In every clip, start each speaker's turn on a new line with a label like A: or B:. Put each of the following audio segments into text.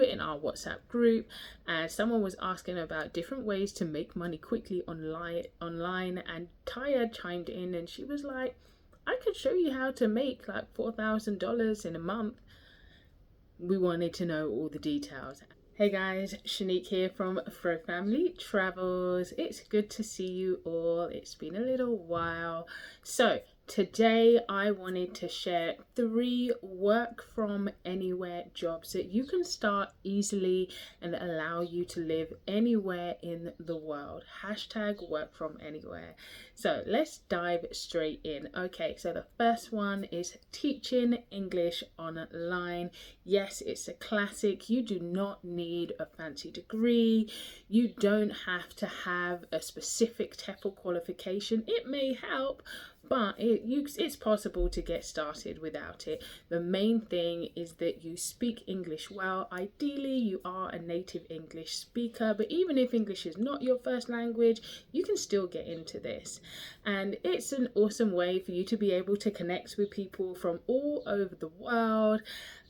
A: were in our WhatsApp group, and someone was asking about different ways to make money quickly online, and Taya chimed in and she was like, I could show you how to make like $4,000 in a month. We wanted to know all the details. Hey guys, Shanique here from FroFamilyTravels. It's good to see you all. It's been a little while. So today I wanted to share 3 work from anywhere jobs that you can start easily and allow you to live anywhere in the world. Hashtag work from anywhere. So let's dive straight in. Okay, so the first one is teaching English online. Yes, it's a classic. You do not need a fancy degree. You don't have to have a specific TEFL qualification. It may help, but it's possible to get started without it. The main thing is that you speak English well. Ideally, you are a native English speaker, but even if English is not your first language, you can still get into this. And it's an awesome way for you to be able to connect with people from all over the world.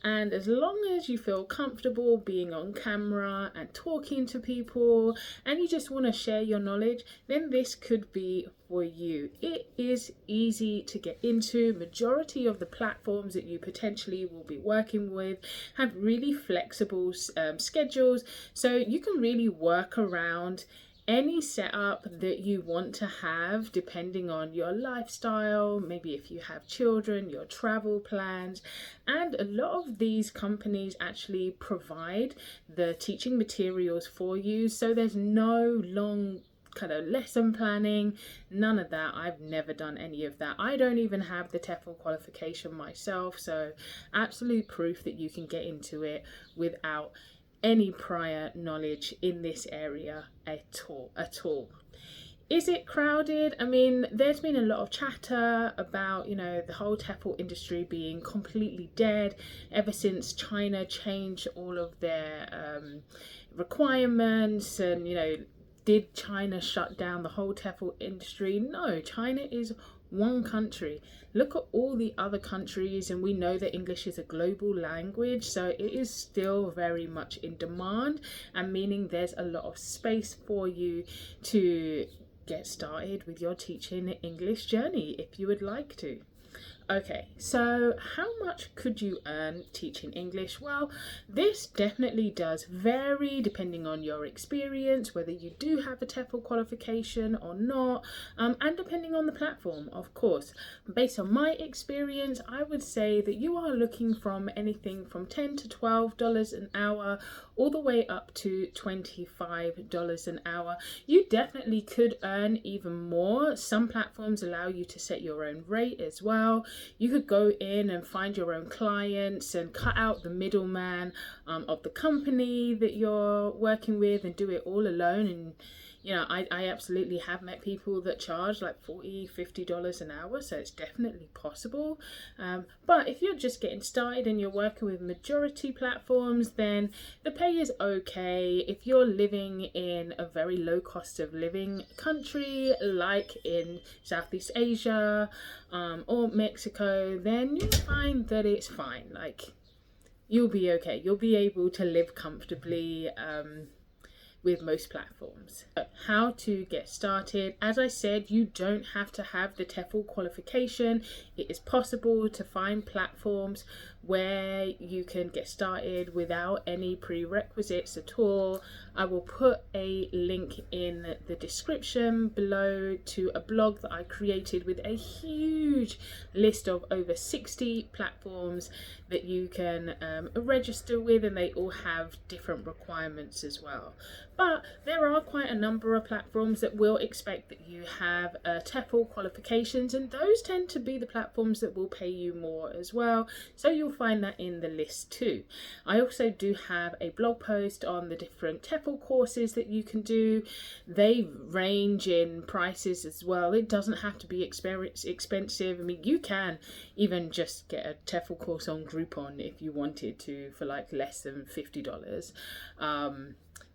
A: And as long as you feel comfortable being on camera and talking to people, and you just want to share your knowledge, then this could be for you. It is easy to get into. Majority of the platforms that you potentially will be working with have really flexible schedules, so you can really work around any setup that you want to have depending on your lifestyle, maybe if you have children, your travel plans. And a lot of these companies actually provide the teaching materials for you, so there's no long kind of lesson planning, none of that. I've never done any of that. I don't even have the TEFL qualification myself, so absolute proof that you can get into it without any prior knowledge in this area at all. Is it crowded? I mean, there's been a lot of chatter about, the whole TEFL industry being completely dead ever since China changed all of their requirements. And, did China shut down the whole TEFL industry? No, China is one country. Look at all the other countries, and we know that English is a global language, so it is still very much in demand, and meaning there's a lot of space for you to get started with your teaching English journey if you would like to. Okay, so how much could you earn teaching English? Well, this definitely does vary depending on your experience, whether you do have a TEFL qualification or not, and depending on the platform, of course. Based on my experience, I would say that you are looking from anything from $10 to $12 an hour, all the way up to $25 an hour. You definitely could earn even more. Some platforms allow you to set your own rate as well. You could go in and find your own clients and cut out the middleman of the company that you're working with and do it all alone. And I absolutely have met people that charge like $40, $50 an hour, so it's definitely possible. But if you're just getting started and you're working with majority platforms, then the pay is okay. If you're living in a very low cost of living country, like in Southeast Asia or Mexico, then you'll find that it's fine. Like, you'll be okay. You'll be able to live comfortably with most platforms. How to get started? As I said, you don't have to have the TEFL qualification. It is possible to find platforms where you can get started without any prerequisites at all. I will put a link in the description below to a blog that I created with a huge list of over 60 platforms that you can register with, and they all have different requirements as well. But there are quite a number of platforms that will expect that you have TEFL qualifications, and those tend to be the platforms that will pay you more as well. So you'll find that in the list too. I also do have a blog post on the different TEFL courses that you can do. They range in prices as well. It doesn't have to be expensive. I mean, you can even just get a TEFL course on Groupon if you wanted to for like less than $50.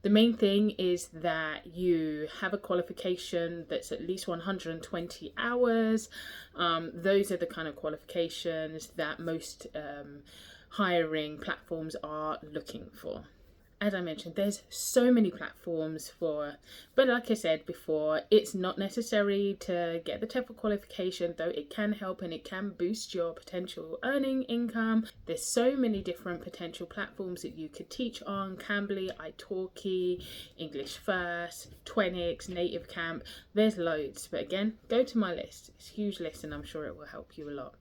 A: The main thing is that you have a qualification that's at least 120 hours. Those are the kind of qualifications that most hiring platforms are looking for. As I mentioned, there's so many platforms but like I said before, it's not necessary to get the TEFL qualification, though it can help and it can boost your potential earning income. There's so many different potential platforms that you could teach on: Cambly, italki, English First, 20x, Native Camp. There's loads, but again, go to my list. It's a huge list and I'm sure it will help you a lot.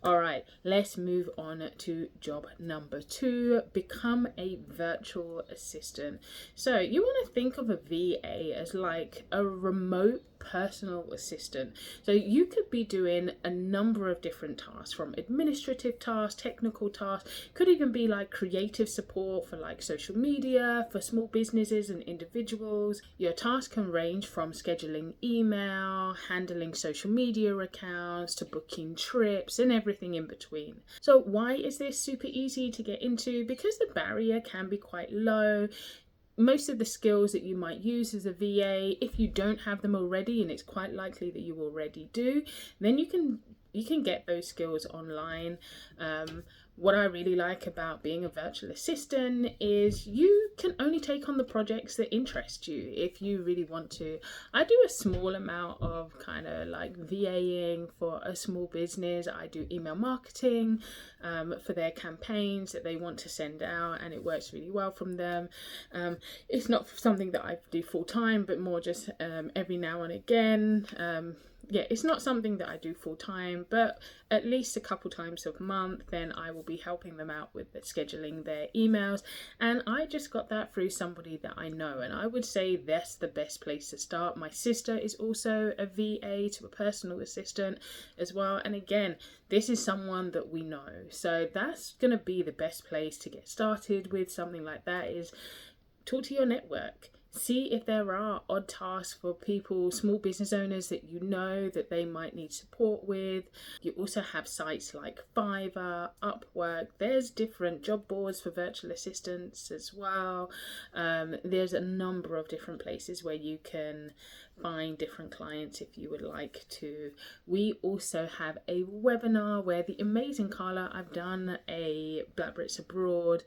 A: All right, let's move on to job number 2, become a virtual assistant. So you want to think of a VA as like a remote personal assistant. So you could be doing a number of different tasks, from administrative tasks, technical tasks, could even be like creative support for like social media, for small businesses and individuals. Your tasks can range from scheduling email, handling social media accounts, to booking trips and everything in between. So why is this super easy to get into? Because the barrier can be quite low. Most of the skills that you might use as a VA, if you don't have them already, and it's quite likely that you already do, then you can get those skills online. What I really like about being a virtual assistant is you can only take on the projects that interest you if you really want to. I do a small amount of kind of like VAing for a small business. I do email marketing for their campaigns that they want to send out, and it works really well from them. It's not something that I do full time, but more just every now and again. It's not something that I do full time, but at least a couple times a month, then I will be helping them out with scheduling their emails. And I just got that through somebody that I know, and I would say that's the best place to start. My sister is also a VA to a personal assistant as well. And again, this is someone that we know. So that's going to be the best place to get started with something like that, is talk to your network. See if there are odd tasks for people, small business owners that you know that they might need support with. You also have sites like Fiverr, Upwork. There's different job boards for virtual assistants as well. There's a number of different places where you can find different clients if you would like to. We also have a webinar where the amazing Carla, I've done a Black Brits Abroad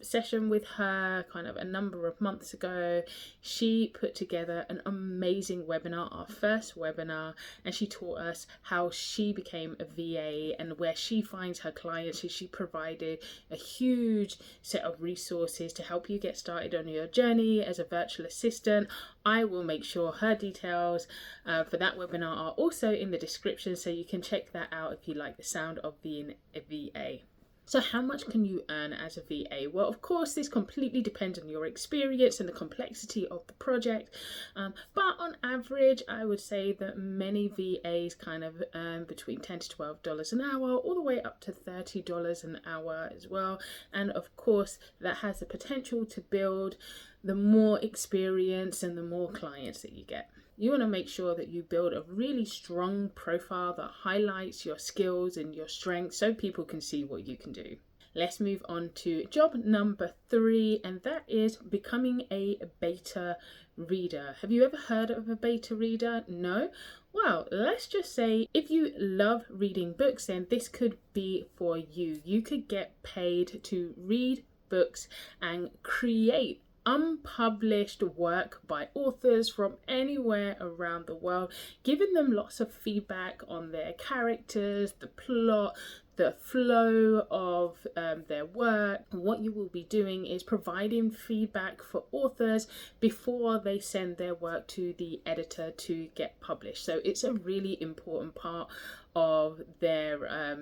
A: session with her kind of a number of months ago. She put together an amazing webinar, our first webinar, and she taught us how she became a VA and where she finds her clients. So she provided a huge set of resources to help you get started on your journey as a virtual assistant. I will make sure her details for that webinar are also in the description, so you can check that out if you like the sound of being a VA. So how much can you earn as a VA? Well, of course, this completely depends on your experience and the complexity of the project. But on average, I would say that many VAs kind of earn between $10 to $12 an hour, all the way up to $30 an hour as well. And of course, that has the potential to build the more experience and the more clients that you get. You want to make sure that you build a really strong profile that highlights your skills and your strengths so people can see what you can do. Let's move on to job number 3, and that is becoming a beta reader. Have you ever heard of a beta reader? No? Well, let's just say if you love reading books, then this could be for you. You could get paid to read books and create unpublished work by authors from anywhere around the world, giving them lots of feedback on their characters, the plot, the flow of their work. What you will be doing is providing feedback for authors before they send their work to the editor to get published. So it's a really important part of their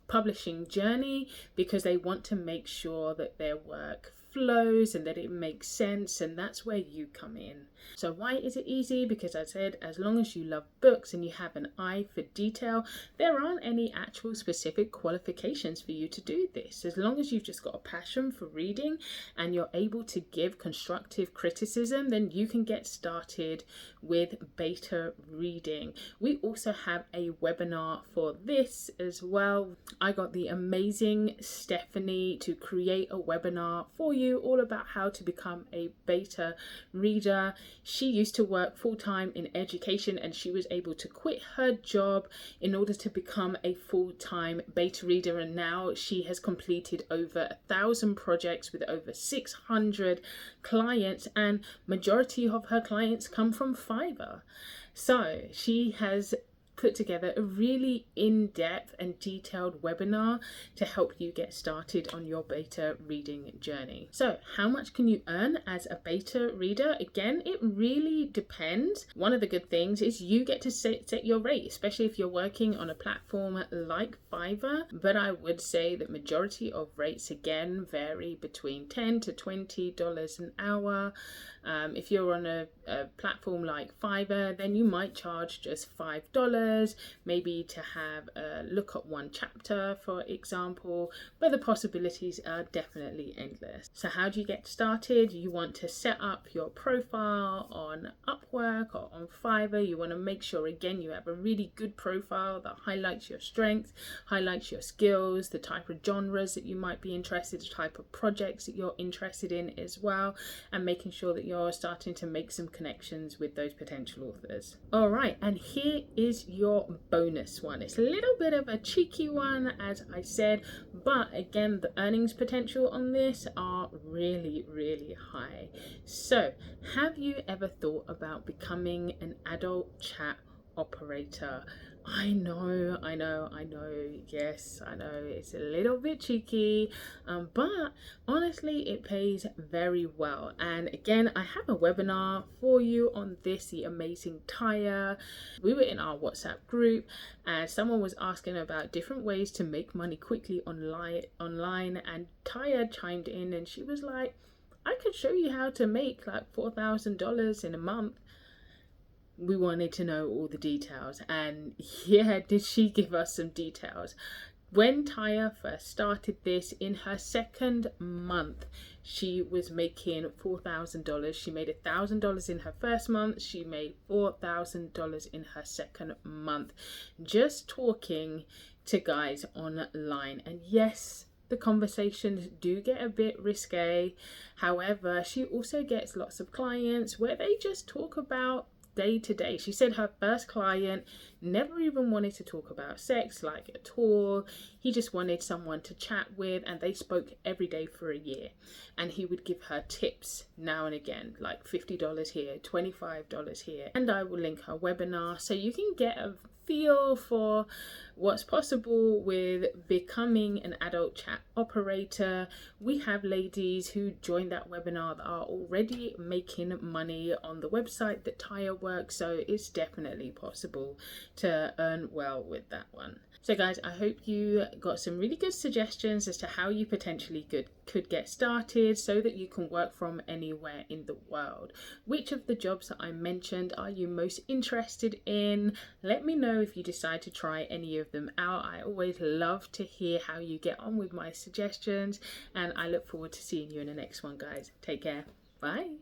A: publishing journey, because they want to make sure that their work flows and that it makes sense, and that's where you come in. So why is it easy? Because I said, as long as you love books and you have an eye for detail, there aren't any actual specific qualifications for you to do this. As long as you've just got a passion for reading and you're able to give constructive criticism, then you can get started with beta reading. We also have a webinar for this as well. I got the amazing Stephanie to create a webinar for you all about how to become a beta reader. She used to work full-time in education and she was able to quit her job in order to become a full-time beta reader, and now she has completed over 1,000 projects with over 600 clients, and majority of her clients come from Fiverr. So she has put together a really in-depth and detailed webinar to help you get started on your beta reading journey. So how much can you earn as a beta reader? Again, it really depends. One of the good things is you get to set your rate, especially if you're working on a platform like Fiverr. But I would say that majority of rates again vary between $10 to $20 an hour. If you're on a platform like Fiverr, then you might charge just $5, maybe to have a look at one chapter, for example, but the possibilities are definitely endless. So how do you get started? You want to set up your profile on Upwork or on Fiverr. You want to make sure, again, you have a really good profile that highlights your strengths, highlights your skills, the type of genres that you might be interested in, the type of projects that you're interested in as well, and making sure that you're starting to make some connections with those potential authors. All right, and here is your bonus one. It's a little bit of a cheeky one, as I said, but again, the earnings potential on this are really, really high. So have you ever thought about becoming an adult chat operator? I know, yes, I know it's a little bit cheeky, but honestly it pays very well. And again, I have a webinar for you on this, the amazing Taya. We were in our WhatsApp group and someone was asking about different ways to make money quickly online, and Taya chimed in and she was like, I could show you how to make like $4,000 in a month. We wanted to know all the details, and yeah, did she give us some details. When Taya first started this, in her second month she was making $4,000. She made $1,000 in her first month, she made $4,000 in her second month, just talking to guys online. And yes, the conversations do get a bit risque. However, she also gets lots of clients where they just talk about day to day. She said her first client never even wanted to talk about sex, like, at all. He just wanted someone to chat with, and they spoke every day for a year, and he would give her tips now and again, like $50 here, $25 here. And I will link her webinar so you can get a feel for what's possible with becoming an adult chat operator. We have ladies who joined that webinar that are already making money on the website that Taya works, so it's definitely possible to earn well with that one. So guys, I hope you got some really good suggestions as to how you potentially could get started so that you can work from anywhere in the world. Which of the jobs that I mentioned are you most interested in? Let me know if you decide to try any of them out. I always love to hear how you get on with my suggestions, and I look forward to seeing you in the next one, guys. Take care. Bye.